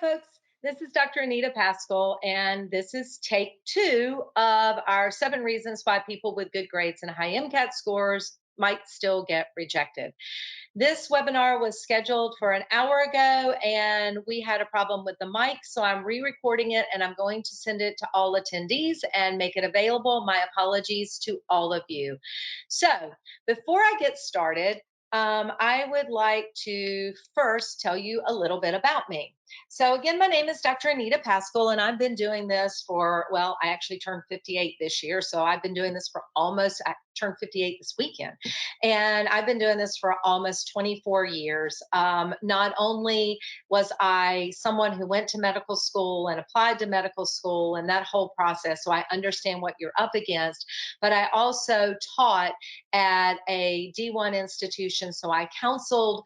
folks. This is Dr. Anita Pascal, and this is take two of our 7 reasons why people with good grades and high MCAT scores might still get rejected. This webinar was scheduled for an hour ago, and we had a problem with the mic, so I'm re-recording it, and I'm going to send it to all attendees and make it available. My apologies to all of you. So before I get started, I would like to first tell you a little bit about me. So again, my name is Dr. Anita Pascal, and I've been doing this for, well, I actually turned 58 this year. So I've been doing this for I turned 58 this weekend. And I've been doing this for almost 24 years. Not only was I someone who went to medical school and applied to medical school and that whole process, so I understand what you're up against, but I also taught at a D1 institution. So I counseled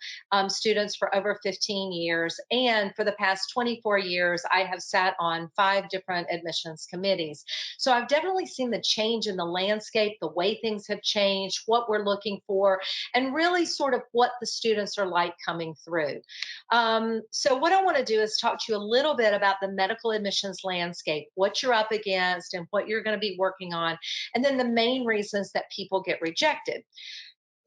students for over 15 years. And for the past 24 years, I have sat on 5 different admissions committees. So I've definitely seen the change in the landscape, the way things have changed, what we're looking for, and really sort of what the students are like coming through. So what I want to do is talk to you a little bit about the medical admissions landscape, what you're up against and what you're going to be working on, and then the main reasons that people get rejected.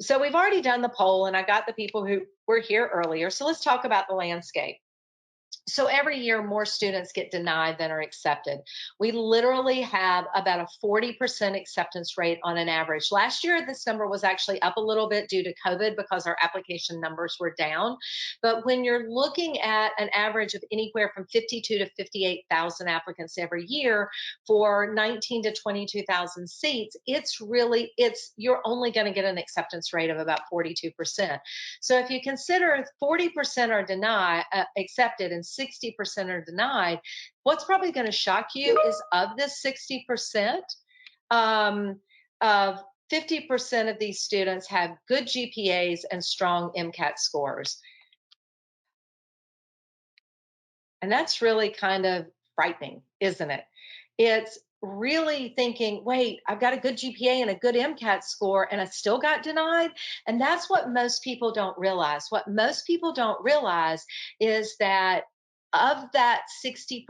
So we've already done the poll, and I got the people who were here earlier. So let's talk about the landscape. So every year, more students get denied than are accepted. We literally have about a 40% acceptance rate on an average. Last year, this number was actually up a little bit due to COVID because our application numbers were down. But when you're looking at an average of anywhere from 52 to 58,000 applicants every year for 19 to 22,000 seats, you're only going to get an acceptance rate of about 42%. So if you consider 40% are accepted and 60% are denied, what's probably going to shock you is of this 60%, of 50% of these students have good GPAs and strong MCAT scores. And that's really kind of frightening, isn't it? It's really thinking, wait, I've got a good GPA and a good MCAT score, and I still got denied. And that's what most people don't realize. What most people don't realize is that of that 60%,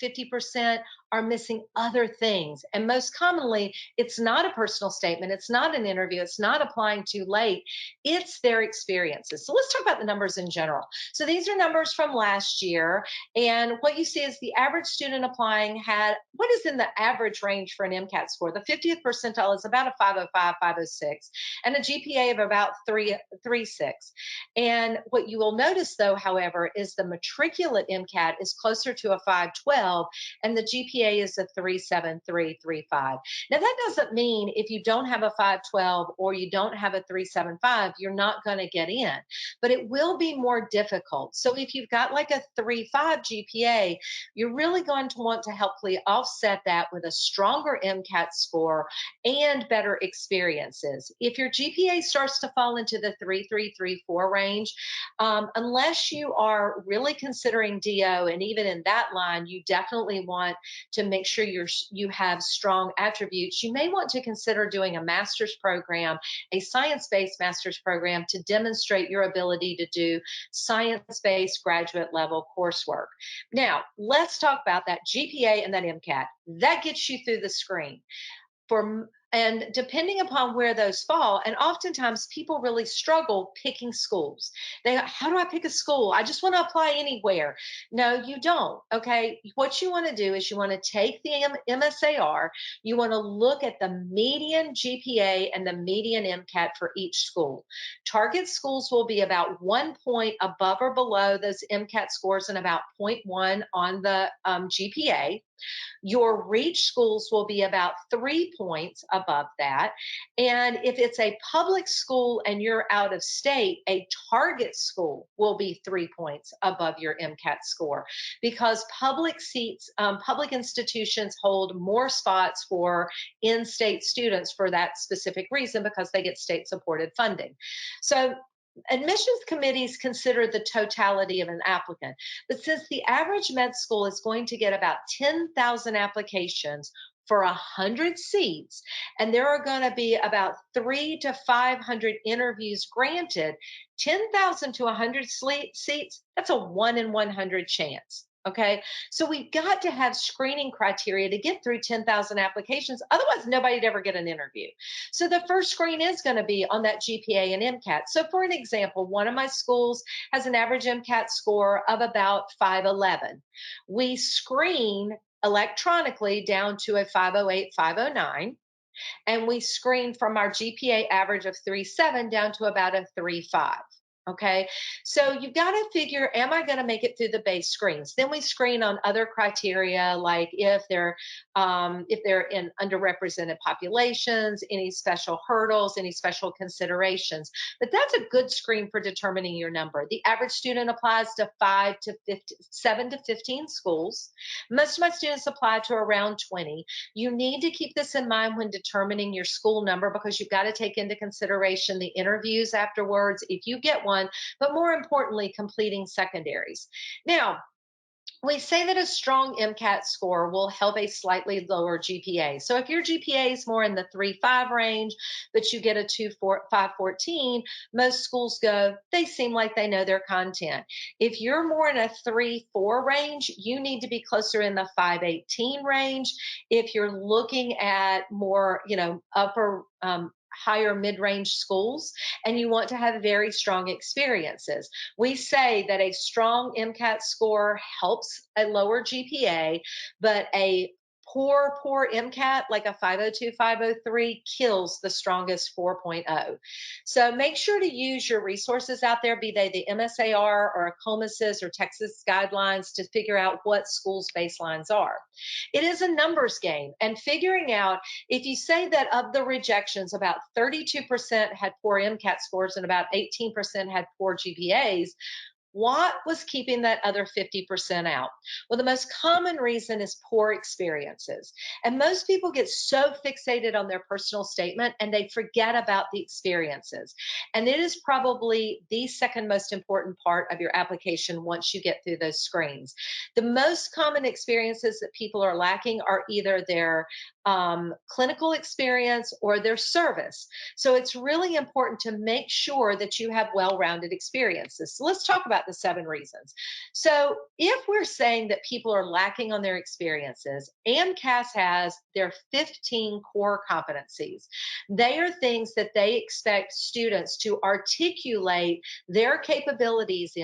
50% are missing other things. And most commonly, it's not a personal statement. It's not an interview. It's not applying too late. It's their experiences. So let's talk about the numbers in general. So these are numbers from last year. And what you see is the average student applying had what is in the average range for an MCAT score. The 50th percentile is about a 505, 506, and a GPA of about 336. And what you will notice, though, however, is the matriculate MCAT is closer to a 512, and the GPA is a 37335. Now, that doesn't mean if you don't have a 512 or you don't have a 375, you're not going to get in, but it will be more difficult. So if you've got like a 3.5 GPA, you're really going to want to helpfully offset that with a stronger MCAT score and better experiences. If your GPA starts to fall into the 3.334 range, unless you are really considering DO, and even in that line, you definitely want to make sure you have strong attributes. You may want to consider doing a master's program, a science-based master's program, to demonstrate your ability to do science-based graduate level coursework. Now, let's talk about that GPA and that MCAT. That gets you through the screen. And depending upon where those fall, and oftentimes people really struggle picking schools. How do I pick a school? I just want to apply anywhere. No, you don't. Okay. What you want to do is you want to take the MSAR, you want to look at the median GPA and the median MCAT for each school. Target schools will be about 1 point above or below those MCAT scores and about 0.1 on the GPA. Your reach schools will be about 3 points above that. And if it's a public school and you're out of state, a target school will be 3 points above your MCAT score, because public institutions hold more spots for in-state students for that specific reason, because they get state-supported funding. So admissions committees consider the totality of an applicant. But since the average med school is going to get about 10,000 applications, for 100 seats, and there are going to be about 3 to 500 interviews granted, 10,000 to 100 seats, that's a 1 in 100 chance. Okay. So we've got to have screening criteria to get through 10,000 applications. Otherwise, nobody'd ever get an interview. So the first screen is going to be on that GPA and MCAT. So for an example, one of my schools has an average MCAT score of about 511. We screen electronically down to a 508, 509, and we screen from our GPA average of 3.7 down to about a 3.5. Okay. So you've got to figure, am I going to make it through the base screens? Then we screen on other criteria, like if they're in underrepresented populations, any special hurdles, any special considerations. But that's a good screen for determining your number. The average student applies to 7 to 15 schools. Most of my students apply to around 20. You need to keep this in mind when determining your school number, because you've got to take into consideration the interviews afterwards, if you get one, but more importantly, completing secondaries. Now, we say that a strong MCAT score will help a slightly lower GPA. So if your GPA is more in the 3.5 range, but you get a 5.14, most schools go, they seem like they know their content. If you're more in a 3.4 range, you need to be closer in the 5.18 range. If you're looking at more, upper, higher mid-range schools, and you want to have very strong experiences. We say that a strong MCAT score helps a lower GPA, but a poor MCAT, like a 502, 503, kills the strongest 4.0. So make sure to use your resources out there, be they the MSAR or ACOMAS's or Texas guidelines, to figure out what schools' baselines are. It is a numbers game, and figuring out, if you say that of the rejections, about 32% had poor MCAT scores and about 18% had poor GPAs, what was keeping that other 50% out? Well, the most common reason is poor experiences. And most people get so fixated on their personal statement and they forget about the experiences. And it is probably the second most important part of your application once you get through those screens. The most common experiences that people are lacking are either their clinical experience or their service. So it's really important to make sure that you have well-rounded experiences. So let's talk about the 7 reasons. So if we're saying that people are lacking on their experiences, AMCAS has their 15 core competencies. They are things that they expect students to articulate their capabilities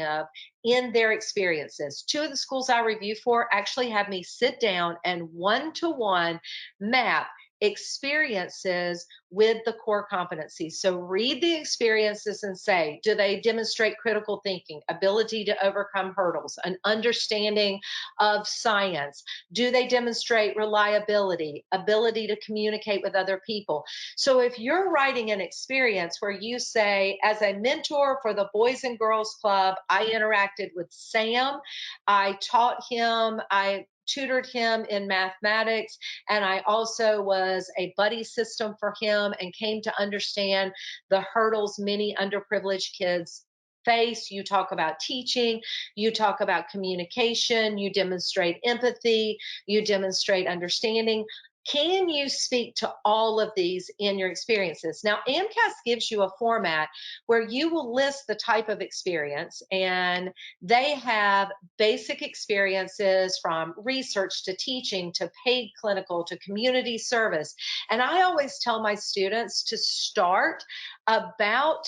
in their experiences. 2 of the schools I review for actually have me sit down and one-to-one map experiences with the core competencies. So read the experiences and say, do they demonstrate critical thinking, ability to overcome hurdles, an understanding of science? Do they demonstrate reliability, ability to communicate with other people? So if you're writing an experience where you say, as a mentor for the Boys and Girls Club, I interacted with Sam, I taught him, I tutored him in mathematics, and I also was a buddy system for him and came to understand the hurdles many underprivileged kids face. You talk about teaching, you talk about communication, you demonstrate empathy, you demonstrate understanding. Can you speak to all of these in your experiences? Now, AMCAS gives you a format where you will list the type of experience, and they have basic experiences from research to teaching to paid clinical to community service. And I always tell my students to start about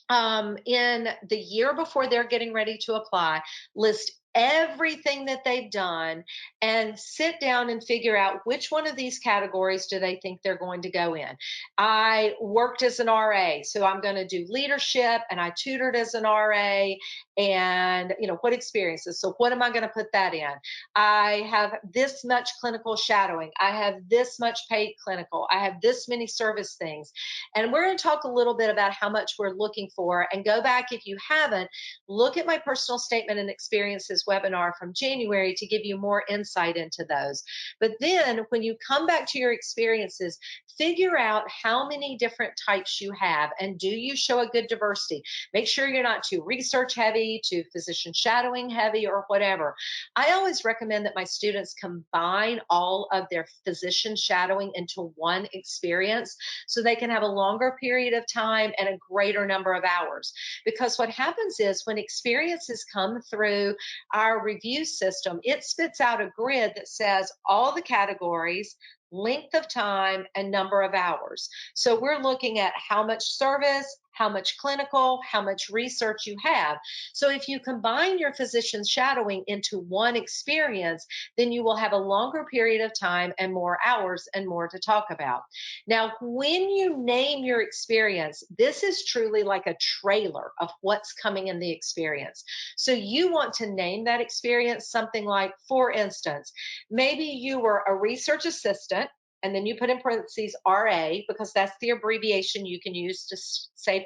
in the year before they're getting ready to apply, list everything that they've done and sit down and figure out which one of these categories do they think they're going to go in. I worked as an RA, so I'm going to do leadership, and I tutored as an RA, and what experiences, so what am I going to put that in? I have this much clinical shadowing, I have this much paid clinical, I have this many service things. And we're going to talk a little bit about how much we're looking for, and go back, if you haven't, look at my personal statement and experiences this webinar from January to give you more insight into those. But then when you come back to your experiences, figure out how many different types you have, and do you show a good diversity? Make sure you're not too research heavy, too physician shadowing heavy, or whatever. I always recommend that my students combine all of their physician shadowing into one experience so they can have a longer period of time and a greater number of hours. Because what happens is when experiences come through our review system, it spits out a grid that says all the categories, length of time, and number of hours. So we're looking at how much service, how much clinical, how much research you have. So if you combine your physician shadowing into one experience, then you will have a longer period of time and more hours and more to talk about. Now, when you name your experience, this is truly like a trailer of what's coming in the experience. So you want to name that experience something like, for instance, maybe you were a research assistant, and then you put in parentheses RA, because that's the abbreviation you can use to save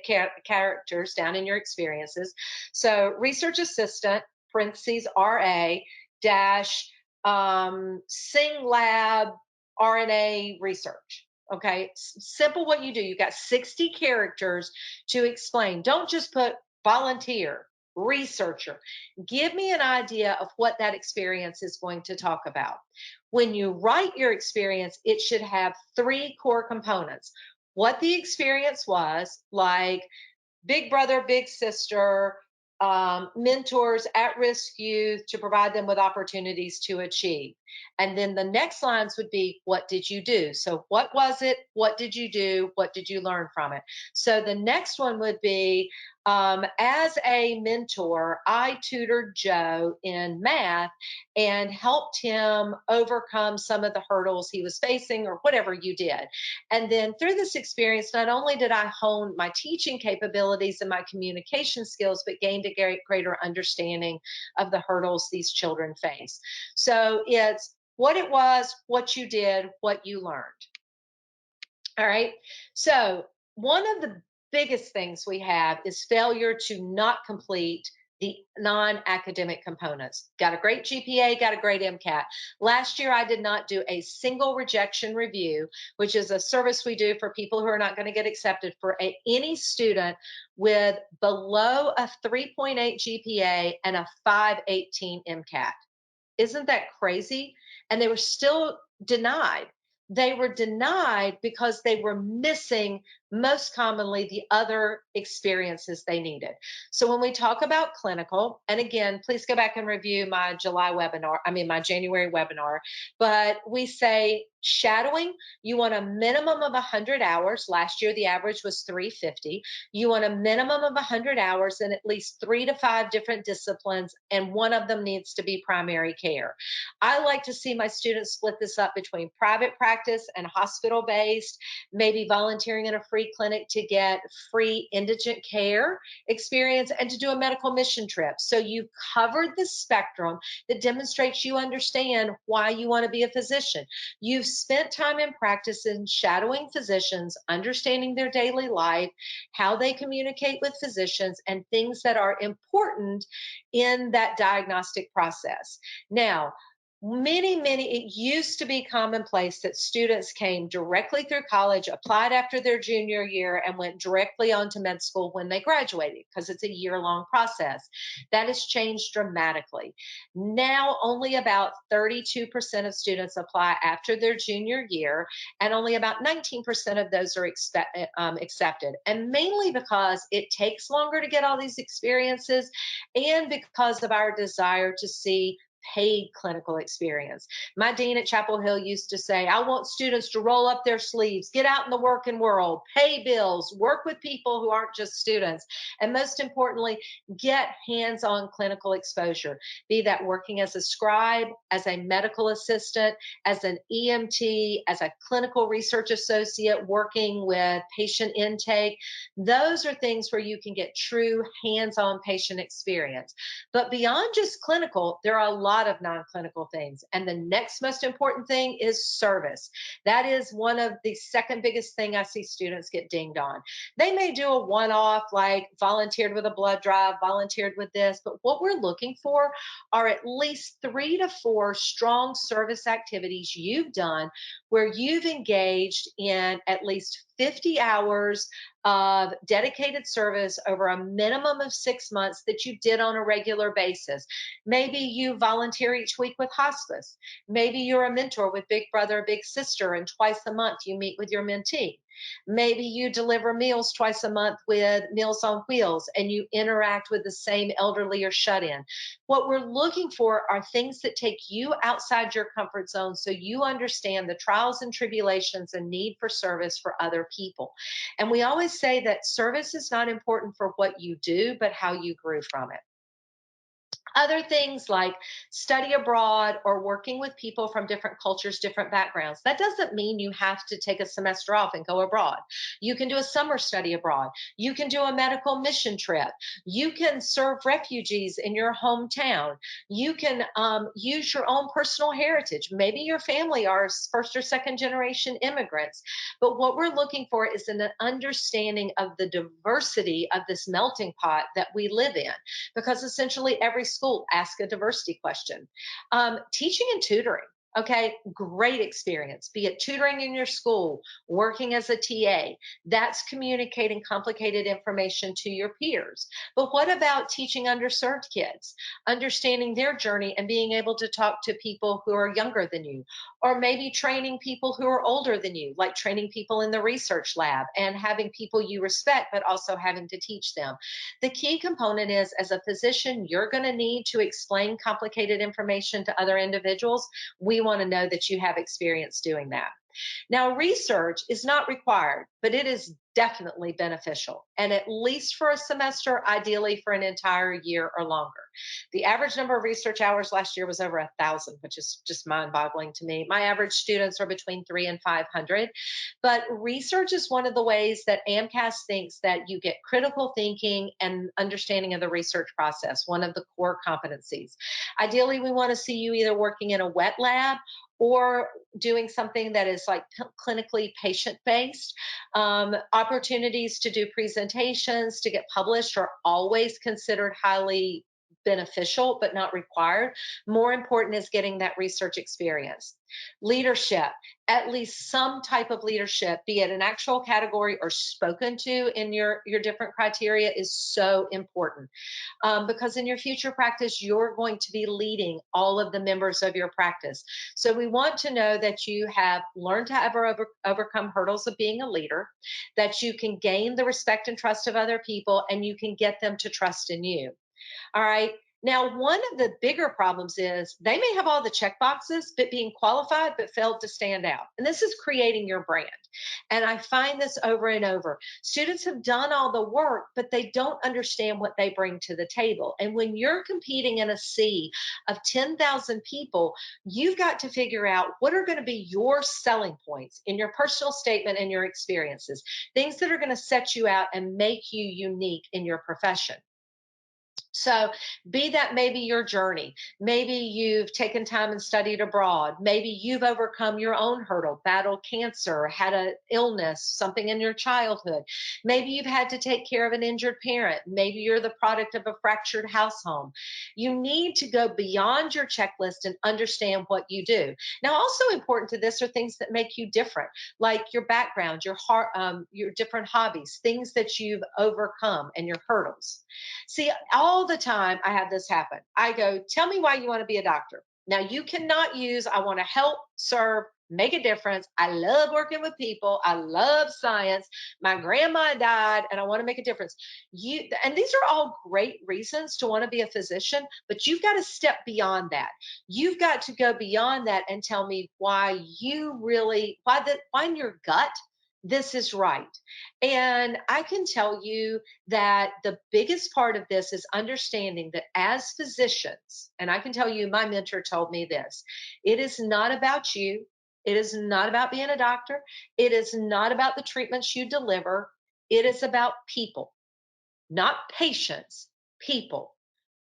characters down in your experiences. So research assistant, parentheses RA, dash Sing Lab RNA research. Okay, simple what you do. You've got 60 characters to explain. Don't just put volunteer, researcher. Give me an idea of what that experience is going to talk about. When you write your experience, it should have 3 core components. What the experience was, like big brother, big sister, mentors at risk youth to provide them with opportunities to achieve. And then the next lines would be, what did you do? So, what was it? What did you do? What did you learn from it? So, the next one would be, as a mentor, I tutored Joe in math and helped him overcome some of the hurdles he was facing, or whatever you did. And then through this experience, not only did I hone my teaching capabilities and my communication skills, but gained a greater understanding of the hurdles these children face. So it's what it was, what you did, what you learned. All right. So one of the biggest things we have is failure to not complete the non-academic components. Got a great GPA, got a great MCAT. Last year, I did not do a single rejection review, which is a service we do for people who are not going to get accepted, for any student with below a 3.8 GPA and a 518 MCAT. Isn't that crazy? And they were still denied. They were denied because they were missing, most commonly, the other experiences they needed. So when we talk about clinical, and again, please go back and review my my January webinar, but we say shadowing, you want a minimum of 100 hours. Last year, the average was 350. You want a minimum of 100 hours in at least 3 to 5 different disciplines, and one of them needs to be primary care. I like to see my students split this up between private practice and hospital-based, maybe volunteering in a free clinic to get free indigent care experience, and to do a medical mission trip. So you've covered the spectrum that demonstrates you understand why you want to be a physician. You've spent time in practice in shadowing physicians, understanding their daily life, how they communicate with physicians, and things that are important in that diagnostic process. Now, it used to be commonplace that students came directly through college, applied after their junior year, and went directly on to med school when they graduated, because it's a year-long process. That has changed dramatically. Now, only about 32% of students apply after their junior year, and only about 19% of those are accepted. And mainly because it takes longer to get all these experiences, and because of our desire to see paid clinical experience. My dean at Chapel Hill used to say, I want students to roll up their sleeves, get out in the working world, pay bills, work with people who aren't just students, and most importantly, get hands-on clinical exposure, be that working as a scribe, as a medical assistant, as an EMT, as a clinical research associate working with patient intake. Those are things where you can get true hands-on patient experience. But beyond just clinical, there are a lot lot of non-clinical things. And the next most important thing is service. That is one of the second biggest thing I see students get dinged on. They may do a one-off, like volunteered with a blood drive, volunteered with this, but what we're looking for are at least 3 to 4 strong service activities you've done where you've engaged in at least 50 hours of dedicated service over a minimum of 6 months that you did on a regular basis. Maybe you volunteer each week with hospice. Maybe you're a mentor with Big Brother, Big Sister, and twice a month you meet with your mentee. Maybe you deliver meals twice a month with Meals on Wheels and you interact with the same elderly or shut in. What we're looking for are things that take you outside your comfort zone so you understand the trials and tribulations and need for service for other people. And we always say that service is not important for what you do, but how you grew from it. Other things like study abroad or working with people from different cultures, different backgrounds. That doesn't mean you have to take a semester off and go abroad. You can do a summer study abroad. You can do a medical mission trip. You can serve refugees in your hometown. You can use your own personal heritage. Maybe your family are first or second generation immigrants. But what we're looking for is an understanding of the diversity of this melting pot that we live in, because essentially every school asks a diversity question. Teaching and tutoring. Okay, great experience, be it tutoring in your school, working as a TA. That's communicating complicated information to your peers. But what about teaching underserved kids, understanding their journey and being able to talk to people who are younger than you, or maybe training people who are older than you, like training people in the research lab and having people you respect, but also having to teach them. The key component is, as a physician, you're going to need to explain complicated information to other individuals. We want to know that you have experience doing that. Now, research is not required, but it is definitely beneficial, and at least for a semester, ideally for an entire year or longer. The average number of research hours last year was over 1,000, which is just mind boggling to me. My average students are between 300 and 500. But research is one of the ways that AMCAS thinks that you get critical thinking and understanding of the research process, one of the core competencies. Ideally, we want to see you either working in a wet lab or doing something that is like clinically patient based. Opportunities to do presentations, to get published are always considered highly beneficial, but not required. More important is getting that research experience. Leadership, at least some type of leadership, be it an actual category or spoken to in your different criteria, is so important. Because in your future practice, you're going to be leading all of the members of your practice. So we want to know that you have learned to overcome hurdles of being a leader, that you can gain the respect and trust of other people, and you can get them to trust in you. All right. Now, one of the bigger problems is they may have all the check boxes, but being qualified, but failed to stand out. And this is creating your brand. And I find this over and over. Students have done all the work, but they don't understand what they bring to the table. And when you're competing in a sea of 10,000 people, you've got to figure out what are going to be your selling points in your personal statement and your experiences, things that are going to set you out and make you unique in your profession. So, be that maybe your journey. Maybe you've taken time and studied abroad. Maybe you've overcome your own hurdle, battled cancer, had an illness, something in your childhood. Maybe you've had to take care of an injured parent. Maybe you're the product of a fractured house home. You need to go beyond your checklist and understand what you do. Now, also important to this are things that make you different, like your background, your heart, your different hobbies, things that you've overcome, and your hurdles. See, all the time I have this happen. I go, tell me why you want to be a doctor. Now, you cannot use, I want to help, serve, make a difference. I love working with people. I love science. My grandma died and I want to make a difference. And these are all great reasons to want to be a physician, but you've got to step beyond that. You've got to go beyond that and tell me why you really, why in your gut this is right. And I can tell you that the biggest part of this is understanding that as physicians, and I can tell you, my mentor told me this, it is not about you. It is not about being a doctor. It is not about the treatments you deliver. It is about people, not patients, people.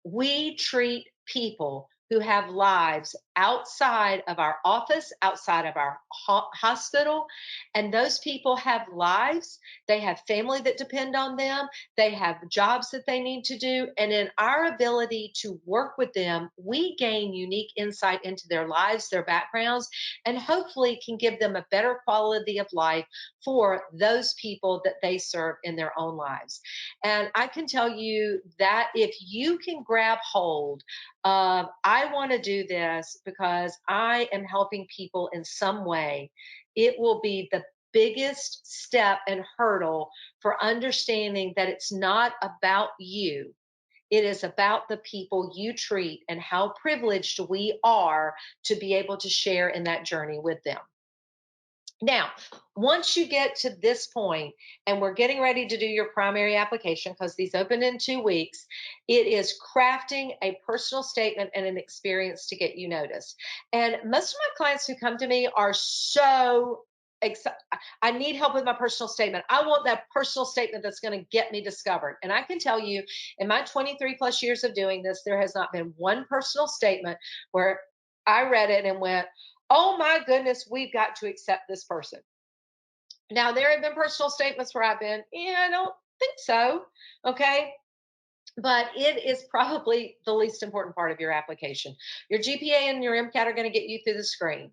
We treat people who have lives outside of our office, outside of our hospital. And those people have lives. They have family that depend on them. They have jobs that they need to do. And in our ability to work with them, we gain unique insight into their lives, their backgrounds, and hopefully can give them a better quality of life for those people that they serve in their own lives. And I can tell you that if you can grab hold of, I want to do this because I am helping people in some way, it will be the biggest step and hurdle for understanding that it's not about you. It is about the people you treat and how privileged we are to be able to share in that journey with them. Now, once you get to this point and we're getting ready to do your primary application because these open in 2 weeks, it is crafting a personal statement and an experience to get you noticed. And most of my clients who come to me are so excited. I need help with my personal statement. I want that personal statement that's going to get me discovered. And I can tell you, in my 23 plus years of doing this, there has not been one personal statement where I read it and went, oh my goodness, we've got to accept this person. Now, there have been personal statements where I've been, yeah, I don't think so. Okay. But it is probably the least important part of your application. Your GPA and your MCAT are going to get you through the screen.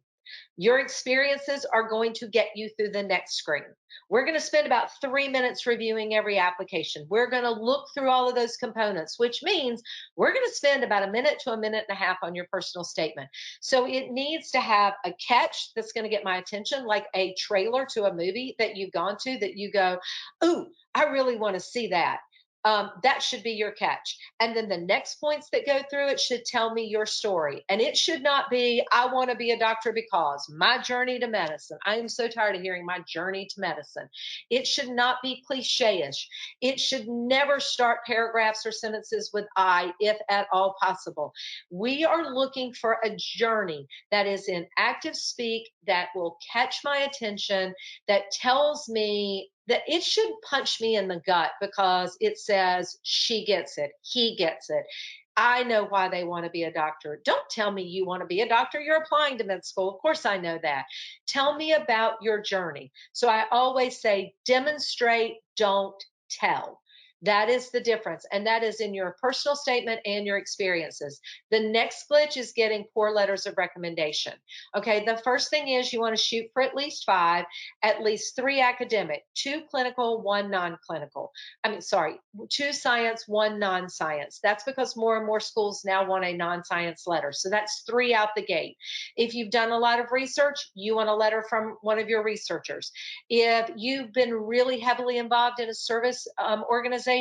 Your experiences are going to get you through the next screen. We're going to spend about 3 minutes reviewing every application. We're going to look through all of those components, which means we're going to spend about a minute to a minute and a half on your personal statement. So it needs to have a catch that's going to get my attention, like a trailer to a movie that you've gone to that you go, ooh, I really want to see that. That should be your catch. And then the next points that go through it should tell me your story. And it should not be, I want to be a doctor because my journey to medicine. I am so tired of hearing my journey to medicine. It should not be cliche ish. It should never start paragraphs or sentences with I, if at all possible. We are looking for a journey that is in active speak that will catch my attention, that tells me that it should punch me in the gut because it says she gets it, he gets it. I know why they want to be a doctor. Don't tell me you want to be a doctor. You're applying to med school. Of course, I know that. Tell me about your journey. So I always say demonstrate, don't tell. That is the difference. And that is in your personal statement and your experiences. The next glitch is getting poor letters of recommendation. Okay. The first thing is you want to shoot for at least 5, at least 3 academic, 2 clinical, 1 non-clinical. I mean, sorry, 2 science, 1 non-science. That's because more and more schools now want a non-science letter. So that's 3 out the gate. If you've done a lot of research, you want a letter from one of your researchers. If you've been really heavily involved in a service organization,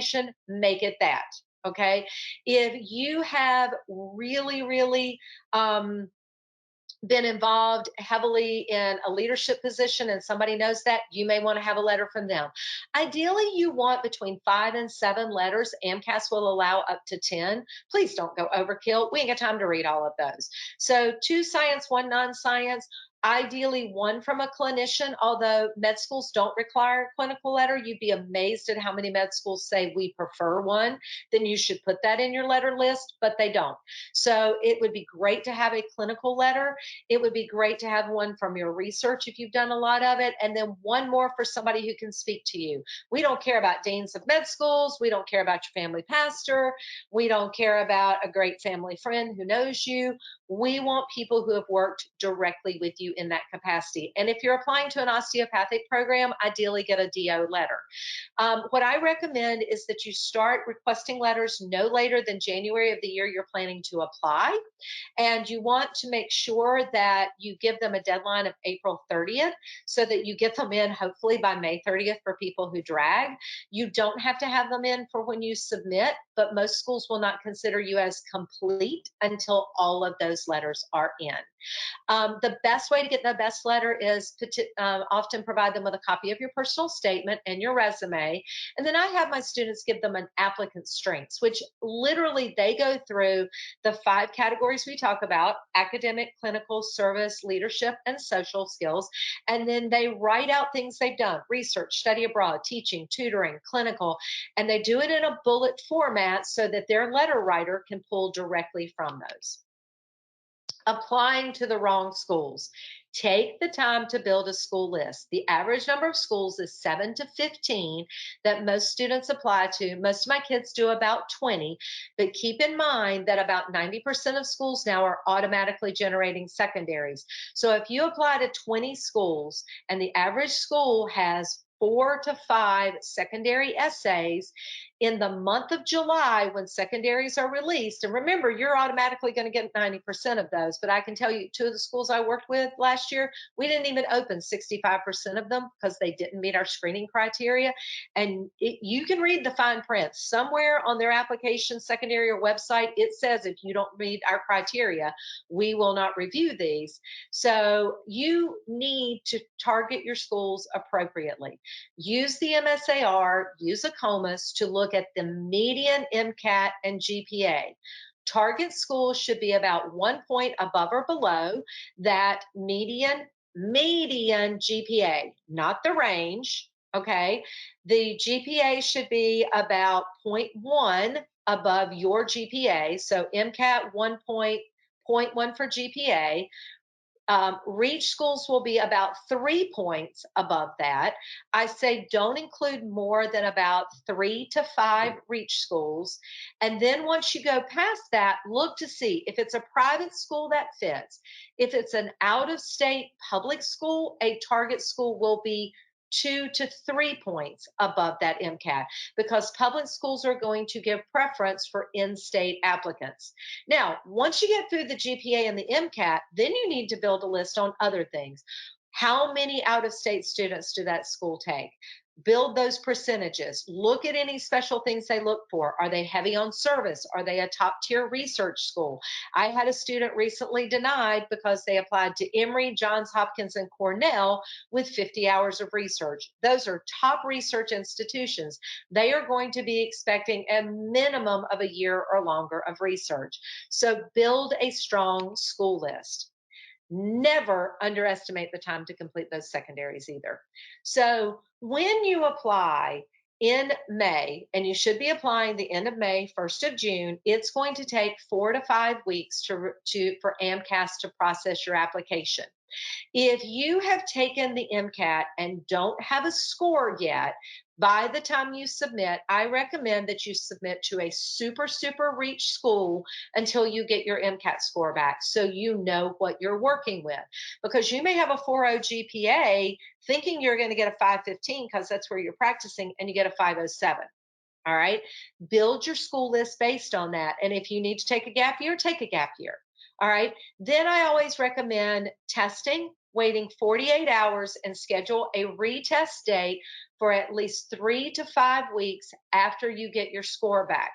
make it that. Okay. If you have really, been involved heavily in a leadership position and somebody knows that, you may want to have a letter from them. Ideally, you want between 5 and 7 letters. AMCAS will allow up to 10. Please don't go overkill. We ain't got time to read all of those. So 2 science, 1 non-science. Ideally, 1 from a clinician, although med schools don't require a clinical letter. You'd be amazed at how many med schools say we prefer 1. Then you should put that in your letter list, but they don't. So it would be great to have a clinical letter. It would be great to have 1 from your research if you've done a lot of it, and then 1 more for somebody who can speak to you. We don't care about deans of med schools. We don't care about your family pastor. We don't care about a great family friend who knows you. We want people who have worked directly with you in that capacity. And if you're applying to an osteopathic program, ideally get a DO letter. What I recommend is that you start requesting letters no later than January of the year you're planning to apply. And you want to make sure that you give them a deadline of April 30th so that you get them in hopefully by May 30th for people who drag. You don't have to have them in for when you submit, but most schools will not consider you as complete until all of those letters are in. The best way to get the best letter is to often provide them with a copy of your personal statement and your resume. And then I have my students give them an applicant strengths, which literally they go through the 5 categories we talk about: academic, clinical, service, leadership, and social skills. And then they write out things they've done: research, study abroad, teaching, tutoring, clinical, and they do it in a bullet format so that their letter writer can pull directly from those. applying to the wrong schools. Take the time to build a school list. The average number of schools is 7 to 15 that most students apply to. Most of my kids do about 20, but keep in mind that about 90% of schools now are automatically generating secondaries. So if you apply to 20 schools and the average school has 4 to 5 secondary essays in the month of July when secondaries are released, and remember, you're automatically going to get 90% of those. But I can tell you, two of the schools I worked with last year, we didn't even open 65% of them because they didn't meet our screening criteria. And you can read the fine print somewhere on their application, secondary, or website. It says if you don't meet our criteria, we will not review these. So you need to target your schools appropriately. Use the MSAR, use a COMAS to look at the median MCAT and GPA. Target schools should be about 1 point above or below that median GPA, not the range. Okay. The GPA should be about zero point 0.1 above your GPA. So MCAT 1.1 for GPA. Reach schools will be about 3 points above that. I say don't include more than about 3 to 5 reach schools. And then once you go past that, look to see if it's a private school that fits. If it's an out of state public school, a target school will be 2 to 3 points above that MCAT because public schools are going to give preference for in state applicants. Now, once you get through the GPA and the MCAT, then you need to build a list on other things. How many out of state students do that school take? Build those percentages. Look at any special things they look for. Are they heavy on service? Are they a top tier research school? I had a student recently denied because they applied to Emory, Johns Hopkins, and Cornell with 50 hours of research. Those are top research institutions. They are going to be expecting a minimum of a year or longer of research. So build a strong school list. Never underestimate the time to complete those secondaries either. So when you apply in May, and you should be applying the end of May, 1st of June, it's going to take 4 to 5 weeks for AMCAS to process your application. If you have taken the MCAT and don't have a score yet, by the time you submit, I recommend that you submit to a super reach school until you get your MCAT score back so you know what you're working with. Because you may have a 4.0 GPA thinking you're going to get a 515 because that's where you're practicing and you get a 507. All right. Build your school list based on that. And if you need to take a gap year, take a gap year. All right. Then I always recommend testing, waiting 48 hours, and schedule a retest date for at least 3 to 5 weeks after you get your score back.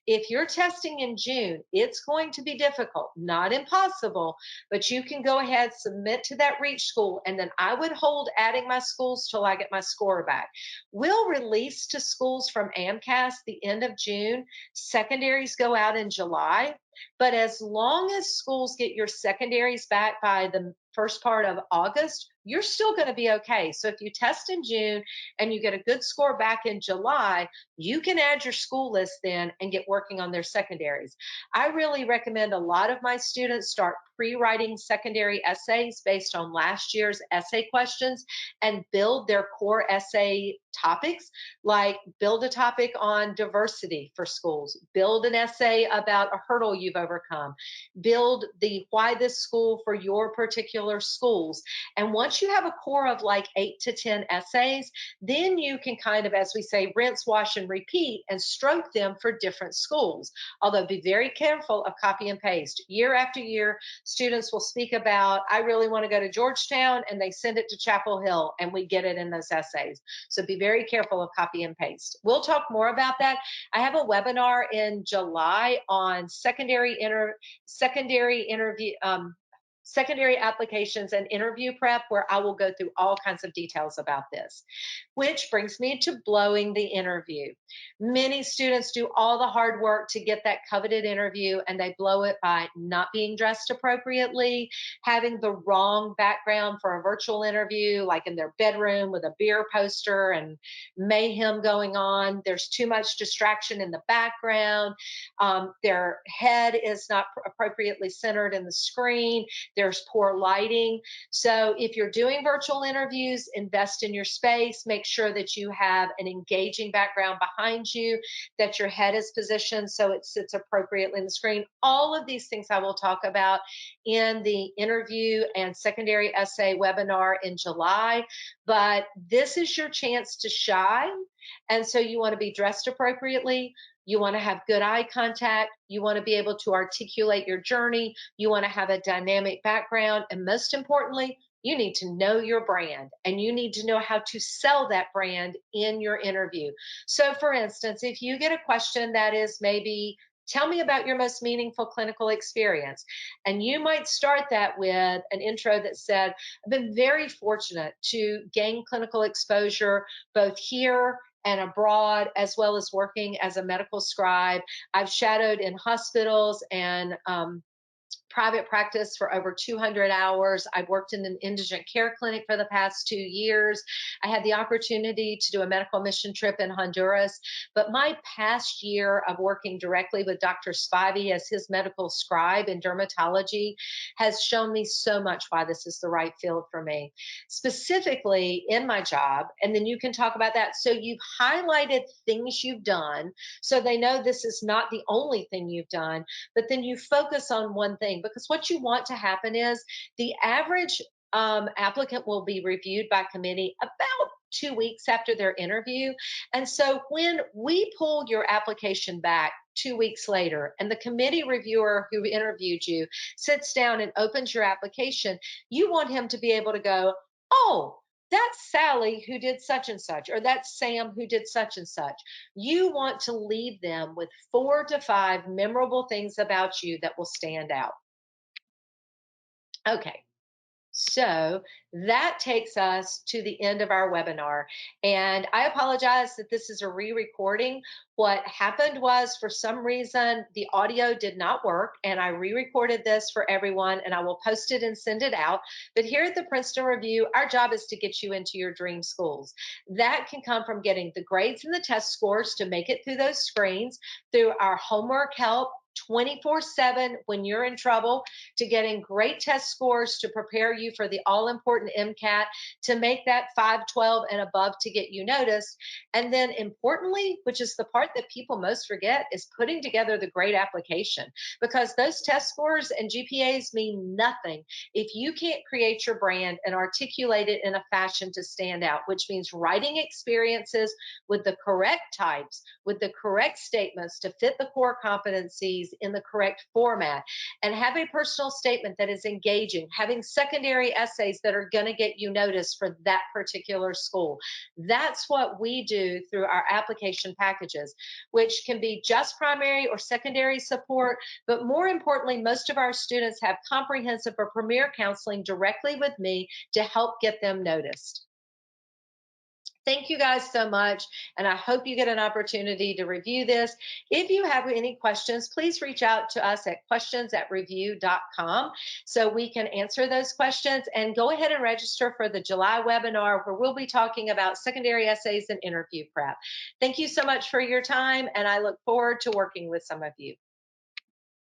If you're testing in June, it's going to be difficult, not impossible, but you can go ahead, submit to that reach school, and then I would hold adding my schools till I get my score back. We'll release to schools from AMCAS the end of June. Secondaries go out in July. But as long as schools get your secondaries back by the first part of August, you're still going to be okay. So if you test in June and you get a good score back in July, you can add your school list then and get working on their secondaries. I really recommend a lot of my students start pre-writing secondary essays based on last year's essay questions and build their core essay topics, like build a topic on diversity for schools, build an essay about a hurdle you've overcome, build the why this school for your particular schools. And once you have a core of like 8 to 10 essays, then you can kind of, as we say, rinse, wash, and repeat and stroke them for different schools. Although be very careful of copy and paste. Year after year, students will speak about, I really want to go to Georgetown, and they send it to Chapel Hill, and we get it in those essays. So be very careful of copy and paste. We'll talk more about that. I have a webinar in July on secondary interview secondary applications and interview prep, where I will go through all kinds of details about this. Which brings me to blowing the interview. Many students do all the hard work to get that coveted interview, and they blow it by not being dressed appropriately, having the wrong background for a virtual interview, like in their bedroom with a beer poster and mayhem going on. There's too much distraction in the background. Their head is not appropriately centered in the screen. There's poor lighting. So if you're doing virtual interviews, invest in your space. Make sure that you have an engaging background behind you, that your head is positioned so it sits appropriately in the screen. All of these things I will talk about in the interview and secondary essay webinar in July. But this is your chance to shine. And so you want to be dressed appropriately. You want to have good eye contact. You want to be able to articulate your journey. You want to have a dynamic background. And most importantly, you need to know your brand and you need to know how to sell that brand in your interview. So, for instance, if you get a question that is maybe, tell me about your most meaningful clinical experience. And you might start that with an intro that said, I've been very fortunate to gain clinical exposure both here and abroad, as well as working as a medical scribe. I've shadowed in hospitals and private practice for over 200 hours. I've worked in an indigent care clinic for the past 2 years. I had the opportunity to do a medical mission trip in Honduras. But my past year of working directly with Dr. Spivey as his medical scribe in dermatology has shown me so much why this is the right field for me, specifically in my job. And then you can talk about that. So you've highlighted things you've done so they know this is not the only thing you've done, but then you focus on one thing, because what you want to happen is the average applicant will be reviewed by committee about 2 weeks after their interview. And so when we pull your application back 2 weeks later and the committee reviewer who interviewed you sits down and opens your application, you want him to be able to go, oh, that's Sally who did such and such, or that's Sam who did such and such. You want to leave them with 4 to 5 memorable things about you that will stand out. Okay. So that takes us to the end of our webinar. And I apologize that this is a re-recording. What happened was, for some reason, the audio did not work, and I re-recorded this for everyone, and I will post it and send it out. But here at the Princeton Review, our job is to get you into your dream schools. That can come from getting the grades and the test scores to make it through those screens, through our homework help 24/7 when you're in trouble, to getting great test scores to prepare you for the all important MCAT, to make that 512 and above to get you noticed. And then, importantly, which is the part that people most forget, is putting together the great application, because those test scores and GPAs mean nothing if you can't create your brand and articulate it in a fashion to stand out, which means writing experiences with the correct types, with the correct statements to fit the core competencies in the correct format, and have a personal statement that is engaging, having secondary essays that are going to get you noticed for that particular school. That's what we do through our application packages, which can be just primary or secondary support. But more importantly, most of our students have comprehensive or premier counseling directly with me to help get them noticed. Thank you guys so much. And I hope you get an opportunity to review this. If you have any questions, please reach out to us at questions@review.com so we can answer those questions. And go ahead and register for the July webinar, where we'll be talking about secondary essays and interview prep. Thank you so much for your time, and I look forward to working with some of you.